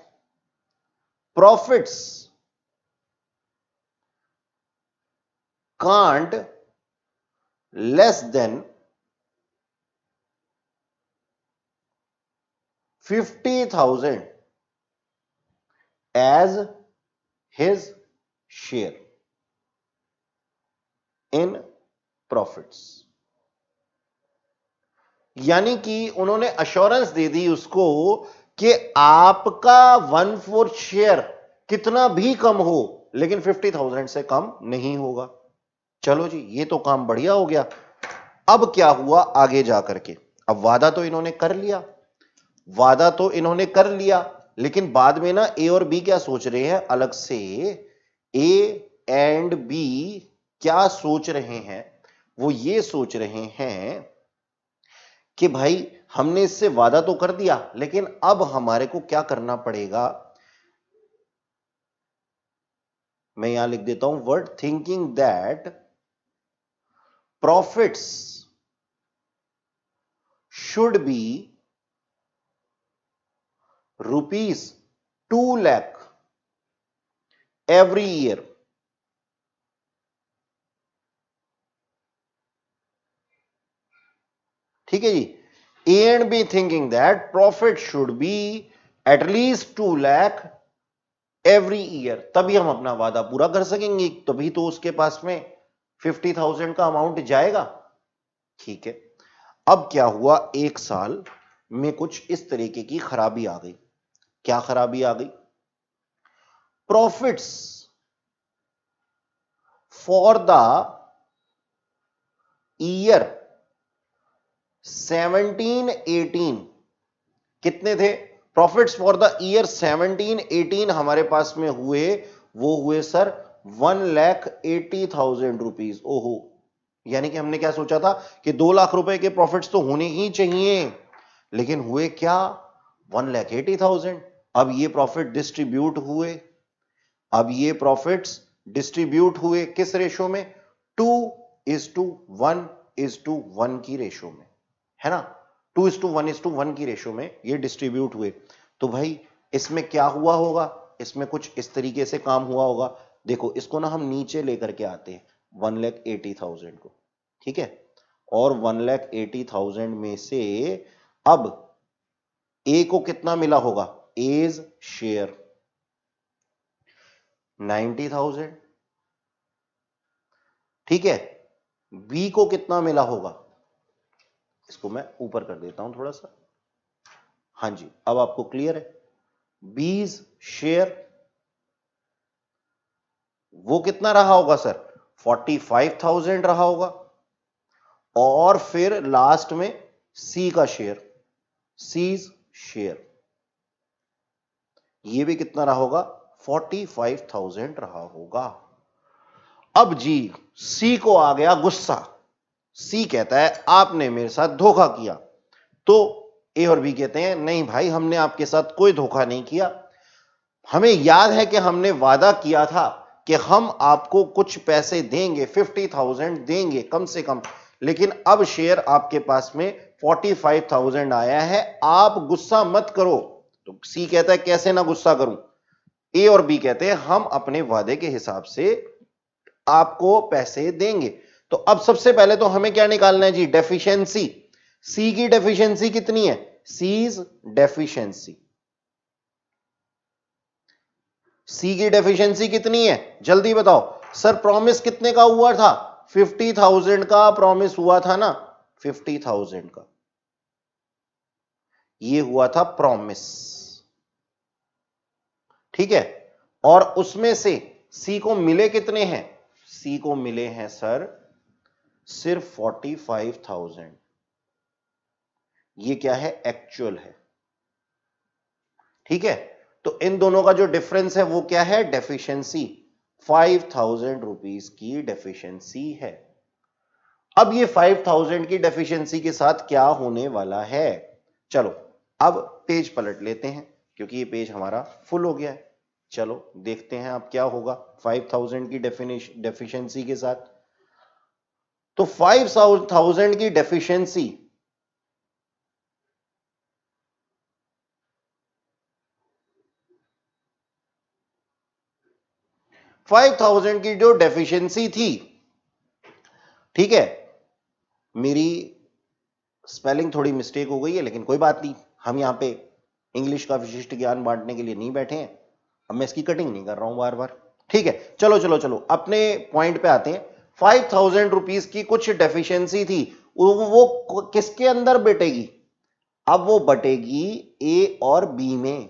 profits can't less than 50,000 as his share in profits। यानी कि उन्होंने अश्योरेंस दे दी उसको कि आपका 1/4 शेयर कितना भी कम हो लेकिन 50,000 से कम नहीं होगा। चलो जी ये तो काम बढ़िया हो गया। अब क्या हुआ आगे जाकर के, अब वादा तो इन्होंने कर लिया, लेकिन बाद में ना ए और बी क्या सोच रहे हैं अलग से, ए एंड बी क्या सोच रहे हैं, वो ये सोच रहे हैं कि भाई हमने इससे वादा तो कर दिया, लेकिन अब हमारे को क्या करना पड़ेगा। मैं यहां लिख देता हूं word, thinking that profits should be ₹2 lakh every year। ठीक है जी, A and B thinking that profit should be at least 2 lakh every year, तभी हम अपना वादा पूरा कर सकेंगे, तभी तो उसके पास में 50,000 का अमाउंट जाएगा। ठीक है, अब क्या हुआ, एक साल में कुछ इस तरीके की खराबी आ गई। क्या खराबी आ गई, प्रॉफिट्स फॉर द ईयर 17-18 कितने थे? प्रॉफिट्स फॉर द ईयर 17-18 हमारे पास में हुए, वो हुए सर 1,80,000 रुपीज। ओहो, यानी कि हमने क्या सोचा था कि 2 लाख रुपए के प्रॉफिट्स तो होने ही चाहिए, लेकिन हुए क्या? 1,80,000। अब ये प्रॉफिट डिस्ट्रीब्यूट हुए, अब ये प्रॉफिट्स डिस्ट्रीब्यूट हुए किस रेशो में? 2:1:1 की रेशो में, है ना? 2:1:1 की रेशो में ये डिस्ट्रीब्यूट हुए। तो भाई इसमें क्या हुआ होगा? इसमें कुछ इस तरीके से काम हुआ होगा। देखो इसको ना हम नीचे लेकर के आते हैं 1,80,000 को, ठीक है? और 1,80,000 में से अब ए को कितना मिला होगा एज शेयर? 90,000, ठीक है? बी को कितना मिला होगा? इसको मैं ऊपर कर देता हूं थोड़ा सा। हां जी, अब आपको क्लियर है? बीज शेयर वो कितना रहा होगा सर? 45,000 रहा होगा। और फिर लास्ट में सी का शेयर, सीज शेयर, ये भी कितना रहा होगा? 45,000 रहा होगा। अब जी सी को आ गया गुस्सा। सी कहता है आपने मेरे साथ धोखा किया। तो ए और बी कहते हैं नहीं भाई, हमने आपके साथ कोई धोखा नहीं किया। हमें याद है कि हमने वादा किया था कि हम आपको कुछ पैसे देंगे, 50,000 देंगे कम से कम, लेकिन अब शेयर आपके पास में 45,000 आया है, आप गुस्सा मत करो। तो सी कहता है कैसे ना गुस्सा करूं? ए और बी कहते हैं हम अपने वादे के हिसाब से आपको पैसे देंगे। तो अब सबसे पहले तो हमें क्या निकालना है जी? डेफिशिएंसी। सी की डेफिशिएंसी कितनी है? सीज डेफिशिएंसी, सी की डेफिशिएंसी कितनी है? जल्दी बताओ सर। प्रॉमिस कितने का हुआ था? 50,000 का प्रॉमिस हुआ था ना, 50,000 का ये हुआ था प्रॉमिस, ठीक है? और उसमें से सी को मिले कितने हैं? सी को मिले हैं सर सिर्फ 45,000। ये क्या है? एक्चुअल है, ठीक है? तो इन दोनों का जो डिफरेंस है वो क्या है? डेफिशिएंसी। 5,000 रुपीज की डेफिशिएंसी है। अब ये 5,000 की डेफिशिएंसी के साथ क्या होने वाला है? चलो अब पेज पलट लेते हैं, क्योंकि ये पेज हमारा फुल हो गया है। चलो देखते हैं अब क्या होगा 5,000 की डेफिशिएंसी के साथ। तो 5,000 की डेफिशिएंसी, फाइव थाउजेंड की जो डेफिशिएंसी थी, ठीक है? मेरी स्पेलिंग थोड़ी मिस्टेक हो गई है, लेकिन कोई बात नहीं, हम यहां पे इंग्लिश का विशिष्ट ज्ञान बांटने के लिए नहीं बैठे हैं। अब मैं इसकी कटिंग नहीं कर रहा हूं बार बार, ठीक है? चलो चलो चलो अपने पॉइंट पे आते हैं। 5,000 रुपीज की कुछ डेफिशिएंसी थी, वो किसके अंदर बटेगी? अब वो बटेगी ए और बी में,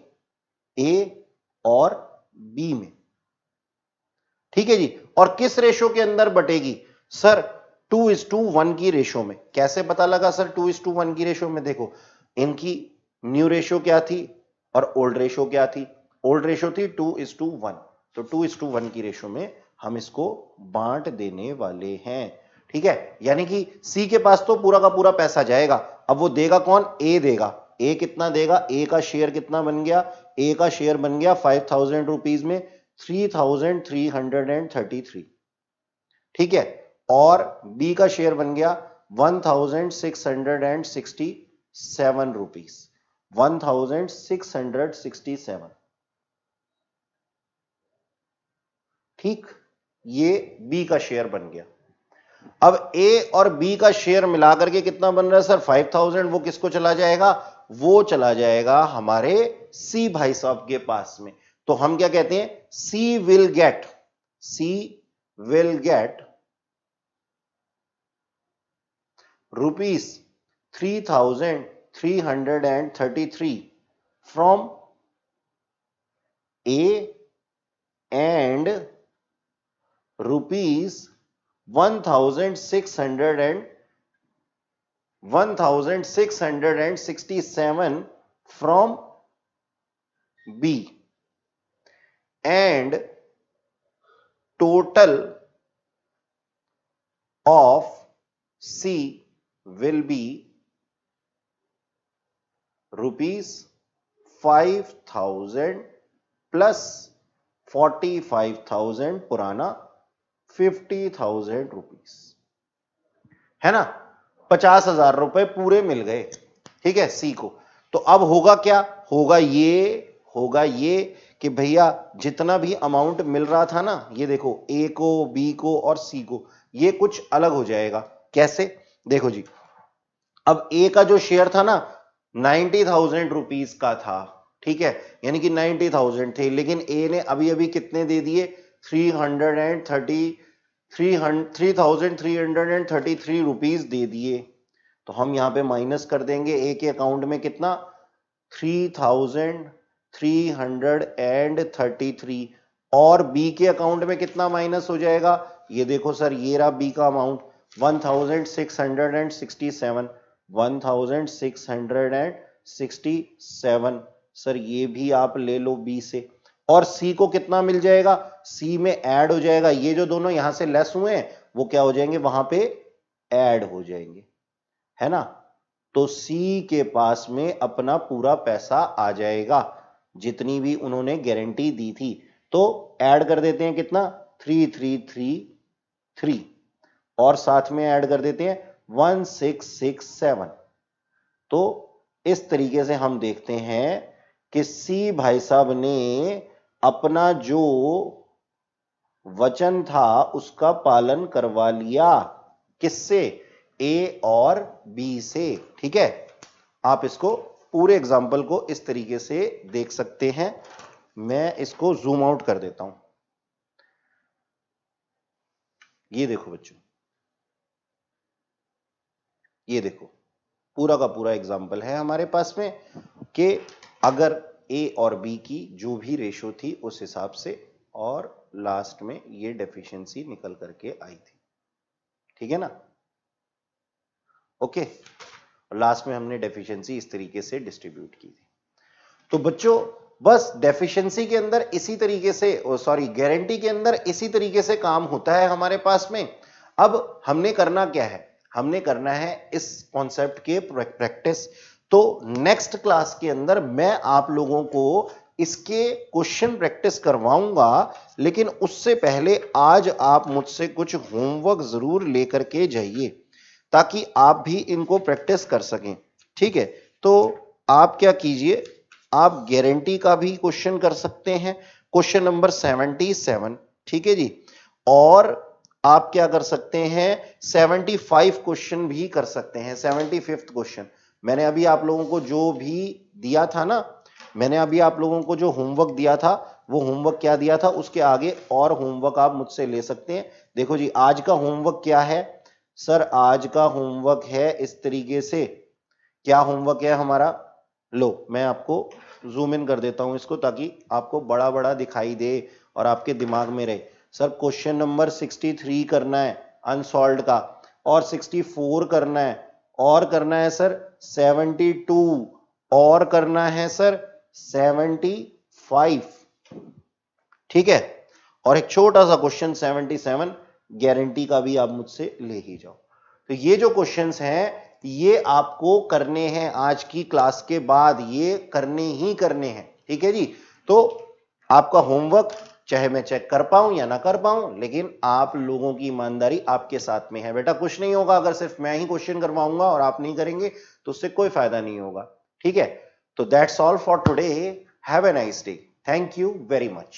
ए और बी में, ठीक है जी? और किस रेशो के अंदर बटेगी सर? 2:1 की रेशो में। कैसे पता लगा सर 2:1 की रेशो में? देखो इनकी न्यू रेशो क्या थी और ओल्ड रेशो क्या थी? ओल्ड रेशो थी 2:1, तो 2:1 की रेशो में हम इसको बांट देने वाले हैं, ठीक है? यानी कि सी के पास तो पूरा का पूरा पैसा जाएगा। अब वो देगा कौन? ए देगा। ए कितना देगा? ए का शेयर कितना बन गया? ए का शेयर बन गया 5,000 रुपीज में 3,333, ठीक है? और बी का शेयर बन गया 1,667 रुपीज, 1,667, ठीक? ये बी का शेयर बन गया। अब ए और बी का शेयर मिलाकर के कितना बन रहा है सर? 5,000। वो किसको चला जाएगा? वो चला जाएगा हमारे सी भाई साहब के पास में। तो हम क्या कहते हैं? C will get rupees 3,333 from A and rupees 1667 from B, and total of C will be rupees 5,000 plus 45,000 पुराना 50,000 रुपीस, है ना। 50,000 रुपए पूरे मिल गए, ठीक है, सी को। तो अब होगा क्या, होगा ये कि भैया जितना भी अमाउंट मिल रहा था ना, ये देखो ए को, बी को और सी को, ये कुछ अलग हो जाएगा। कैसे, देखो जी, अब ए का जो शेयर था ना 90,000 रुपीस का था, ठीक है, यानी कि 90,000 थे, लेकिन ए ने अभी अभी कितने दे दिए, 3,333 रुपीस दे दिए। तो हम यहां पे माइनस कर देंगे, ए के अकाउंट में कितना 3,333, और बी के अकाउंट में कितना माइनस हो जाएगा, ये देखो सर, ये रहा बी का अमाउंट 1667 सर, ये भी आप ले लो बी से। और सी को कितना मिल जाएगा, सी में ऐड हो जाएगा, ये जो दोनों यहां से लेस हुए हैं वो क्या हो जाएंगे, वहां पे ऐड हो जाएंगे, है ना। तो सी के पास में अपना पूरा पैसा आ जाएगा, जितनी भी उन्होंने गारंटी दी थी। तो ऐड कर देते हैं कितना, 3,333, और साथ में ऐड कर देते हैं 1,667। तो इस तरीके से हम देखते हैं कि सी भाई साहब ने अपना जो वचन था उसका पालन करवा लिया, किससे, ए और बी से, ठीक है। आप इसको पूरे एग्जाम्पल को इस तरीके से देख सकते हैं। मैं इसको जूम आउट कर देता हूं, ये देखो बच्चों, ये देखो पूरा का पूरा एग्जाम्पल है हमारे पास में कि अगर ए और बी की जो भी रेशो थी उस हिसाब से, और लास्ट में ये डेफिशिएंसी निकल करके आई थी, ठीक है ना। ओके, लास्ट में हमने डेफिशिएंसी इस तरीके से डिस्ट्रीब्यूट की थी। तो बच्चों बस डेफिशिएंसी के अंदर इसी तरीके से, गारंटी के अंदर इसी तरीके से काम होता है हमारे पास में। अब हमने करना क्या है, हमने करना है इस कॉन्सेप्ट के प्रैक्टिस। तो नेक्स्ट क्लास के अंदर मैं आप लोगों को इसके क्वेश्चन प्रैक्टिस करवाऊंगा, लेकिन उससे पहले आज आप मुझसे कुछ होमवर्क जरूर लेकर के जाइए, ताकि आप भी इनको प्रैक्टिस कर सकें, ठीक है। तो आप क्या कीजिए, आप गारंटी का भी क्वेश्चन कर सकते हैं, क्वेश्चन नंबर 77, ठीक है जी। और आप क्या कर सकते हैं, 75 क्वेश्चन भी कर सकते हैं, 75th क्वेश्चन। मैंने अभी आप लोगों को जो भी दिया था ना, मैंने अभी आप लोगों को जो होमवर्क दिया था, वो होमवर्क क्या दिया था, उसके आगे और होमवर्क आप मुझसे ले सकते हैं। देखो जी, आज का होमवर्क क्या है सर, आज का होमवर्क है इस तरीके से, क्या होमवर्क है हमारा, लो मैं आपको जूम इन कर देता हूं इसको, ताकि आपको बड़ा बड़ा दिखाई दे और आपके दिमाग में रहे। सर क्वेश्चन नंबर 63 करना है अनसॉल्व्ड का, और 64 करना है, और करना है सर 72, और करना है सर 75, ठीक है। और एक छोटा सा क्वेश्चन 77 गारंटी का भी आप मुझसे ले ही जाओ। तो ये जो क्वेश्चंस हैं ये आपको करने हैं आज की क्लास के बाद, ये करने ही करने हैं, ठीक है जी। तो आपका होमवर्क चाहे मैं चेक कर पाऊं या ना कर पाऊं, लेकिन आप लोगों की ईमानदारी आपके साथ में है। बेटा कुछ नहीं होगा अगर सिर्फ मैं ही क्वेश्चन करवाऊंगा और आप नहीं करेंगे, तो उससे कोई फायदा नहीं होगा, ठीक है। तो that's all for today, have a nice day, thank you very much.